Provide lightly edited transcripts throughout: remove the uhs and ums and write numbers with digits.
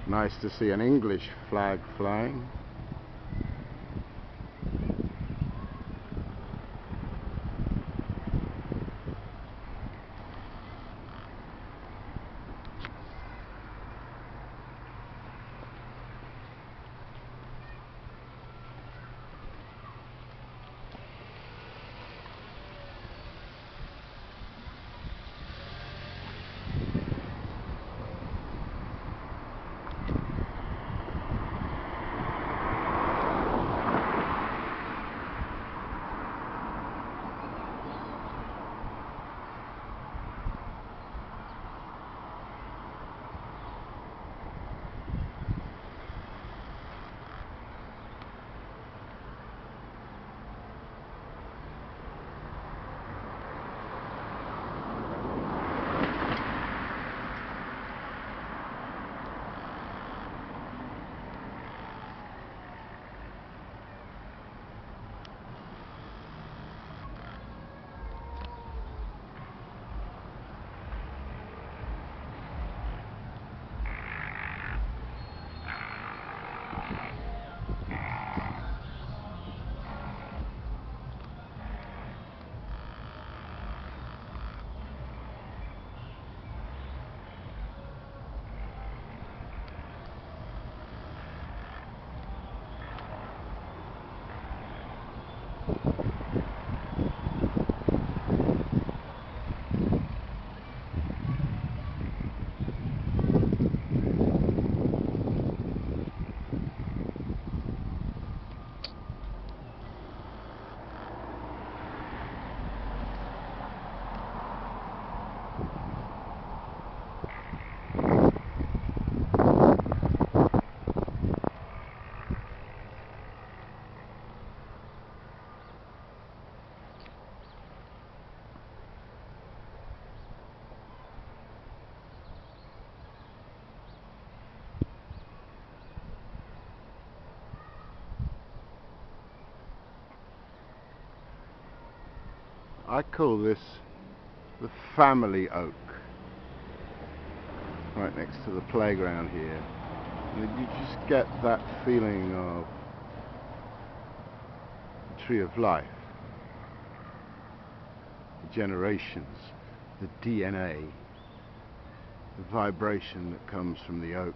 Nice to see an English flag flying. I call this the family oak, right next to the playground here. And you just get that feeling of the tree of life, the generations, the DNA, the vibration that comes from the oak.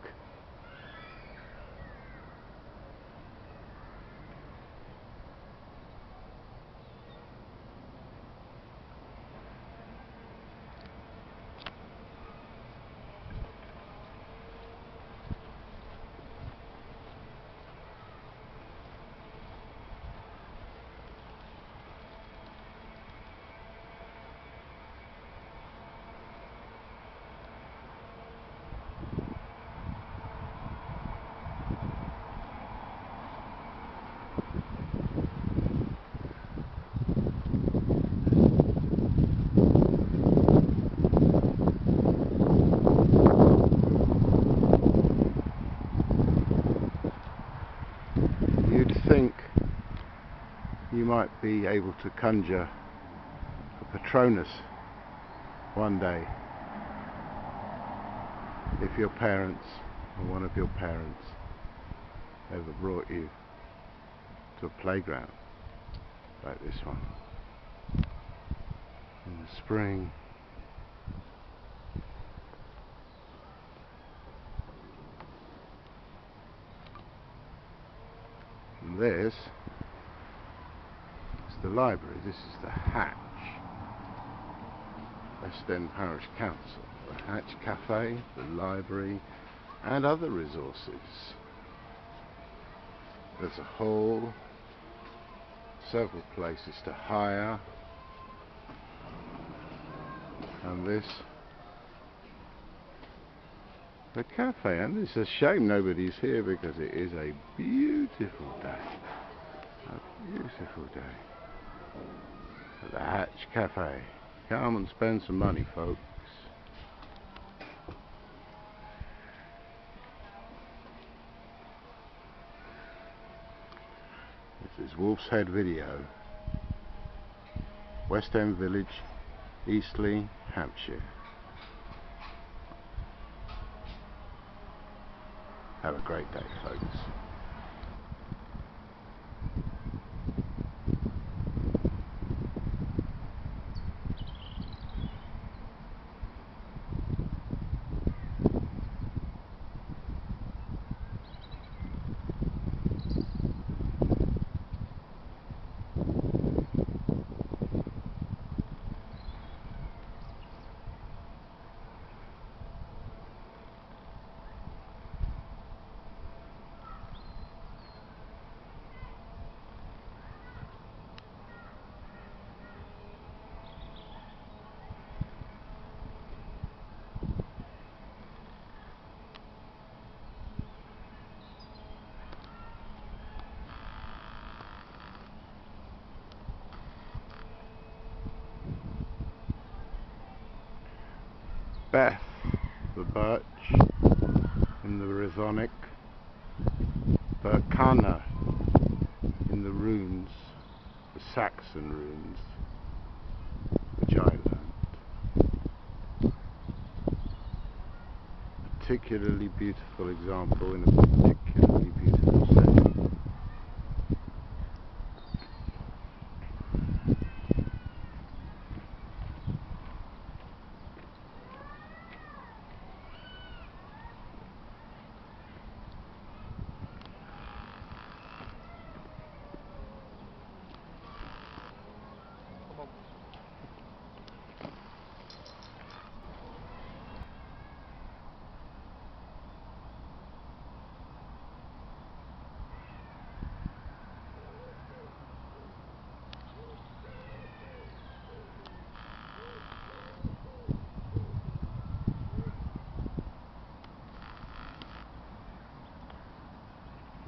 You'd think you might be able to conjure a Patronus one day if your parents or one of your parents ever brought you to a playground like this one in the spring. And this is the library. This is the Hatch, West End Parish Council. The Hatch Cafe, the library, and other resources. There's a hall, several places to hire, and this the cafe. And it's a shame nobody's here because it is a beautiful day. A beautiful day at the Hatch Cafe. Come and spend some money, folks. This is Wolf's Head Video, West End Village, Eastleigh, Hampshire. Have a great day, folks. Beth, the birch in the Rhizonic, Berkana in the runes, the Saxon runes, which I learned. Particularly beautiful example in a particularly beautiful setting.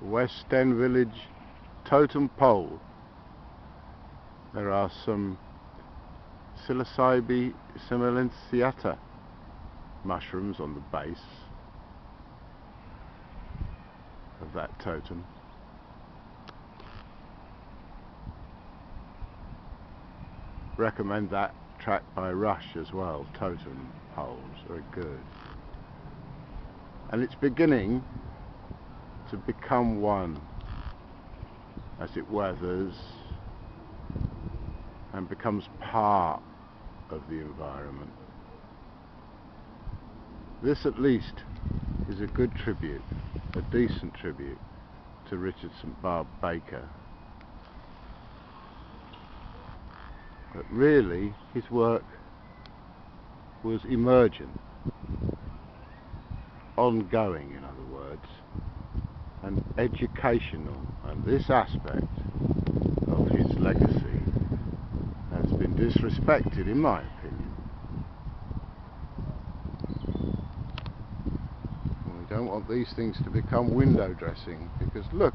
West End Village totem pole. There are some Psilocybe similenciata mushrooms on the base of that totem. Recommend that track by Rush as well. Totem poles, very good. And it's beginning to become one as it weathers and becomes part of the environment. This at least is a good tribute, a decent tribute to Richard St Barbe Baker. But really his work was emergent, ongoing in other words, and educational, and this aspect of his legacy has been disrespected in my opinion. And we don't want these things to become window dressing, because look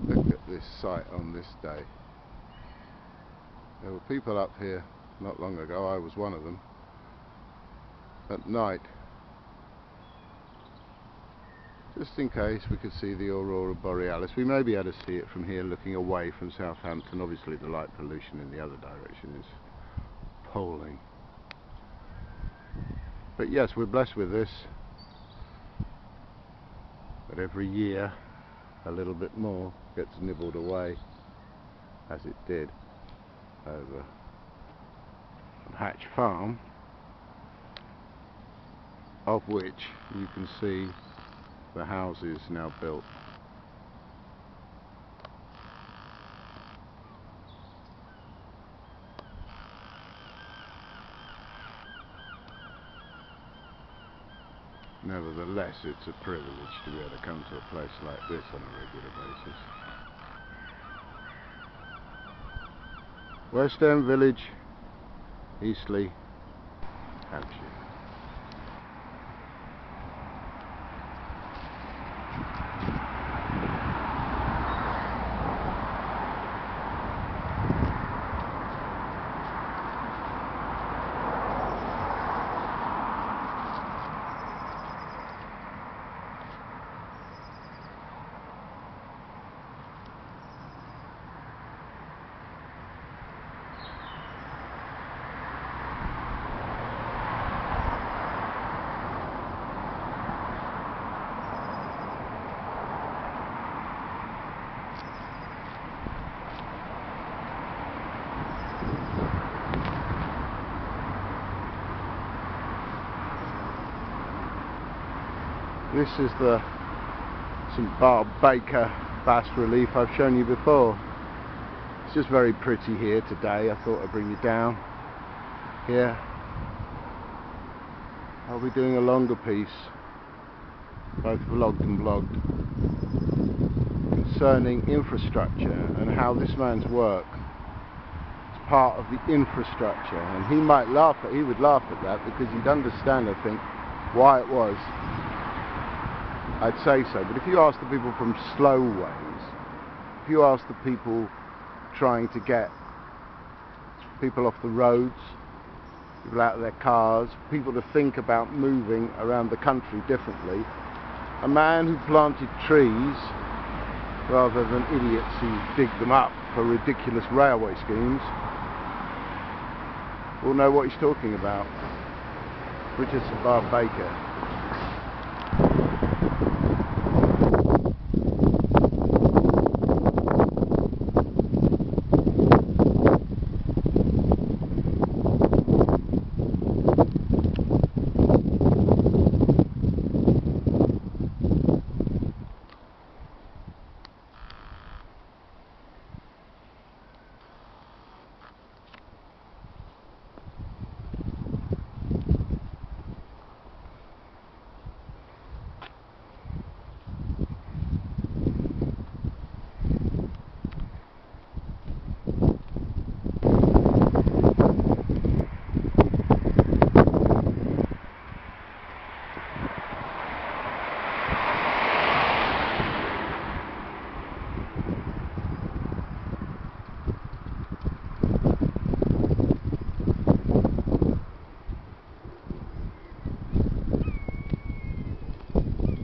look at this sight on this day. There were people up here not long ago, I was one of them, at night, just in case we could see the aurora borealis. We may be able to see it from here looking away from Southampton. Obviously the light pollution in the other direction is appalling. But yes, we're blessed with this. But every year a little bit more gets nibbled away, as it did over on Hatch Farm, of which you can see the houses now built. Nevertheless, it's a privilege to be able to come to a place like this on a regular basis. West End Village, Eastleigh, Hampshire. This is the St Barb Baker bas relief I've shown you before. It's just very pretty here today. I thought I'd bring you down here. I'll be doing a longer piece, both vlogged and blogged, concerning infrastructure and how this man's work is part of the infrastructure. And he would laugh at that, because he'd understand, I think, why it was I'd say so. But if you ask the people from Slowways, if you ask the people trying to get people off the roads, people out of their cars, people to think about moving around the country differently, a man who planted trees rather than idiots who dig them up for ridiculous railway schemes will know what he's talking about. Richard St Barb Baker.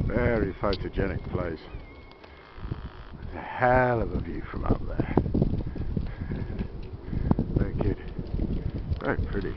Very photogenic place. It's a hell of a view from up there. Very good. Very pretty.